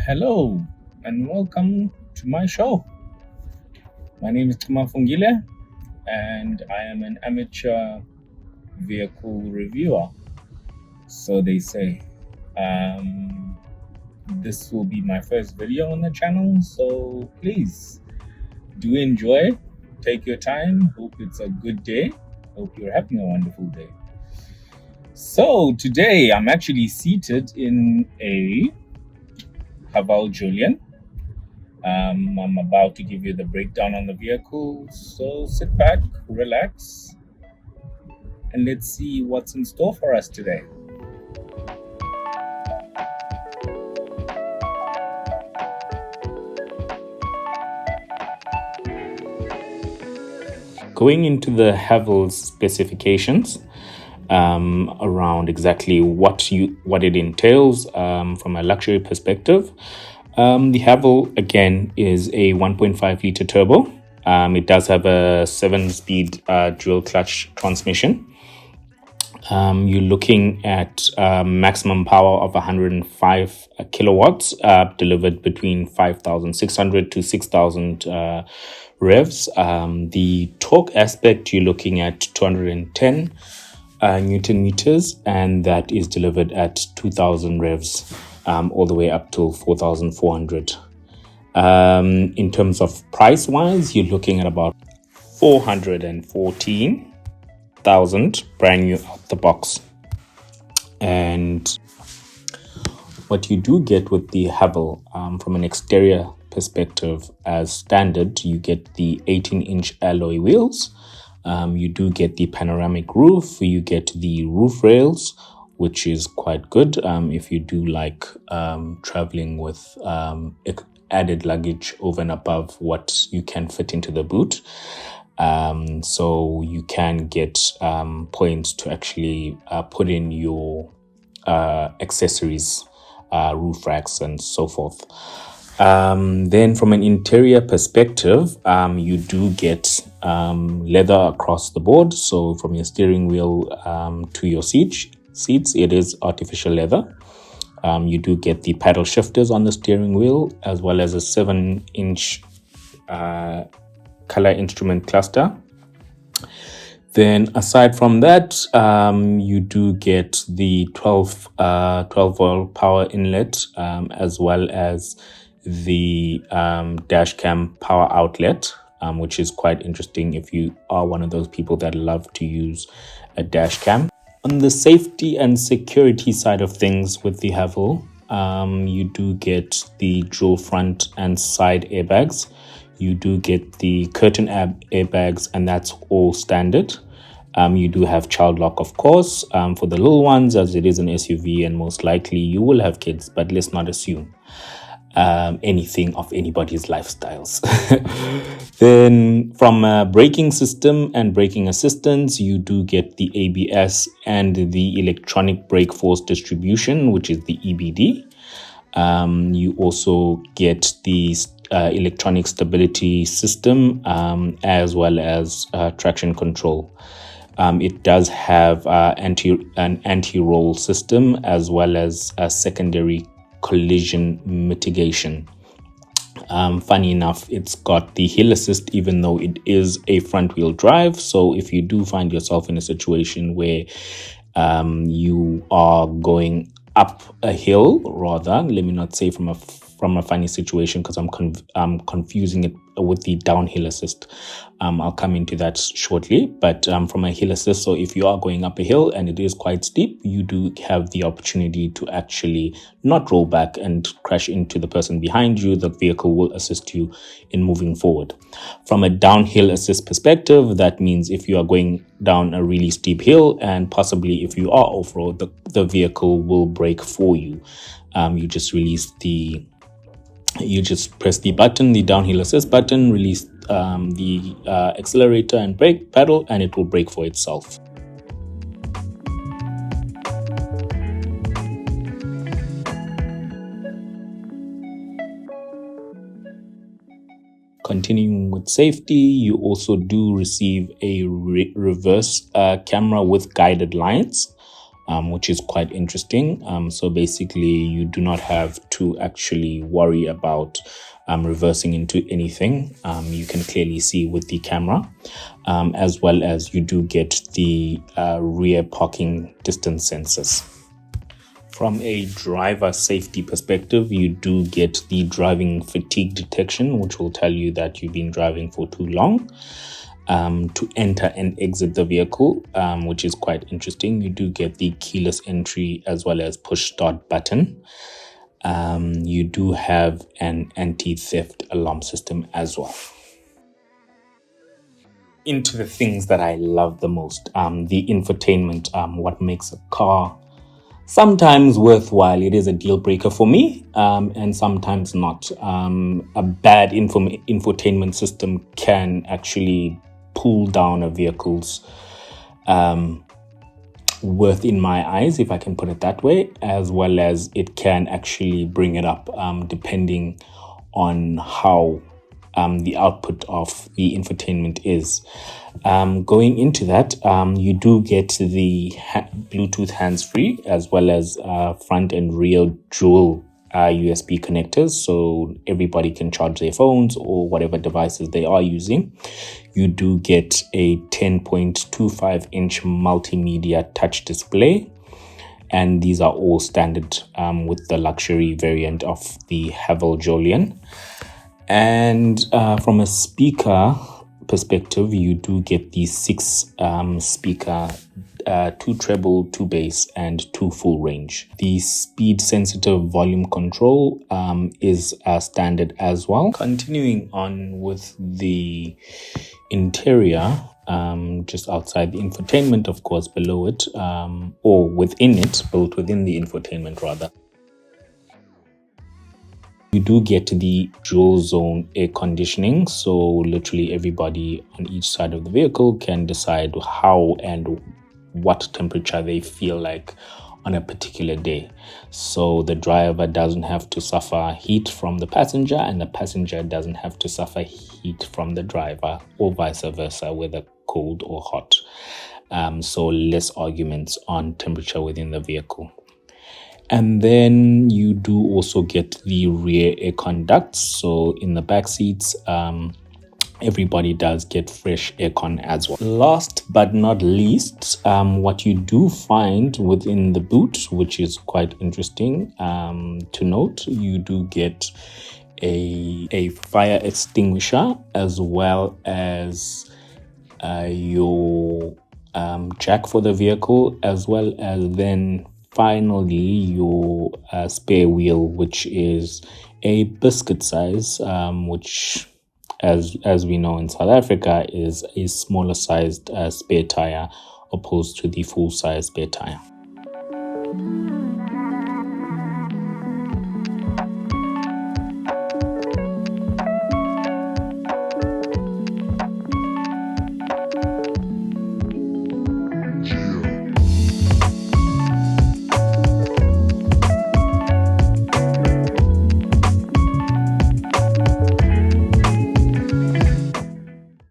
Hello and welcome to my show. My name is Fungile and I am an amateur vehicle reviewer. So they say. Um, this will be my first video on the channel, so please do enjoy. Take your time. Hope it's a good day. Hope you're having a wonderful day. So today I'm actually seated in a Haval Jolion. I'm about to give you the breakdown on the vehicle, so sit back, relax, and let's see what's in store for us today. Going into the Havel's specifications around exactly what it entails from a luxury perspective. The Haval, again, is a 1.5 liter turbo. It does have a 7-speed dual clutch transmission. You're looking at maximum power of 105 kilowatts, delivered between 5,600 to 6,000 revs. The torque aspect, you're looking at 210 Newton meters, and that is delivered at 2,000 revs. All the way up to 4,400. In terms of price wise, you're looking at about 414,000 brand new out the box. And what you do get with the Haval from an exterior perspective, as standard, you get the 18-inch alloy wheels. You do get the panoramic roof. You get the roof rails, which is quite good if you do like traveling with added luggage over and above what you can fit into the boot. So you can get points to actually put in your accessories, roof racks and so forth. Then from an interior perspective, you do get leather across the board. So from your steering wheel to your seats, it is artificial leather. You do get the paddle shifters on the steering wheel, as well as a 7-inch color instrument cluster. Then aside from that, you do get the 12 volt power inlet, as well as the dash cam power outlet, which is quite interesting if you are one of those people that love to use a dash cam. On the safety and security side of things with the Haval, you do get the dual front and side airbags. You do get the curtain airbags, and that's all standard. You do have child lock, of course, for the little ones, as it is an SUV, and most likely you will have kids, but let's not assume anything of anybody's lifestyles. Then from a braking system and braking assistance, you do get the ABS and the electronic brake force distribution, which is the EBD. You also get the electronic stability system, as well as traction control. It does have an anti-roll system, as well as a secondary collision mitigation. Funny enough, it's got the hill assist, even though it is a front wheel drive. So if you do find yourself in a situation where you are going up a hill, rather, let me not say from a funny situation, because I'm confusing it with the downhill assist. I'll come into that shortly, but from a hill assist, so if you are going up a hill and it is quite steep, you do have the opportunity to actually not roll back and crash into the person behind you. The vehicle will assist you in moving forward. From a downhill assist perspective, that means if you are going down a really steep hill, and possibly if you are off-road, the vehicle will brake for you. You just press the button, the downhill assist button, release the accelerator and brake pedal, and it will brake for itself. Continuing with safety, you also do receive a reverse camera with guided lines. which is quite interesting. So basically, you do not have to actually worry about reversing into anything. You can clearly see with the camera, as well as you do get the rear parking distance sensors. From a driver safety perspective, you do get the driving fatigue detection, which will tell you that you've been driving for too long. To enter and exit the vehicle, which is quite interesting. You do get the keyless entry as well as push start button. You do have an anti-theft alarm system as well. Into the things that I love the most, the infotainment, what makes a car sometimes worthwhile. It is a deal breaker for me, and sometimes not. A bad infotainment system can actually pull down a vehicle's worth in my eyes, if I can put it that way, as well as it can actually bring it up, depending on how the output of the infotainment is. Going into that, you do get the Bluetooth hands-free as well as front and rear dual USB connectors, so everybody can charge their phones or whatever devices they are using. You do get a 10.25-inch multimedia touch display, and these are all standard with the luxury variant of the Haval Jolion. And from a speaker perspective, you do get the 6 speaker, 2 treble, 2 bass, and 2 full range. The speed sensitive volume control is standard as well. Continuing on with the interior, just outside the infotainment, of course, below it, or within it, built within the infotainment rather. You do get the dual zone air conditioning, so literally everybody on each side of the vehicle can decide how and what temperature they feel like on a particular day. So the driver doesn't have to suffer heat from the passenger, and the passenger doesn't have to suffer heat from the driver, or vice versa, whether cold or hot. So less arguments on temperature within the vehicle. And then you do also get the rear air conducts. So in the back seats, everybody does get fresh aircon as well. Last but not least, what you do find within the boot, which is quite interesting to note, you do get a fire extinguisher as well as your jack for the vehicle, as well as then finally your spare wheel, which is a biscuit size, which as we know in South Africa is a smaller sized spare tire opposed to the full size spare tire.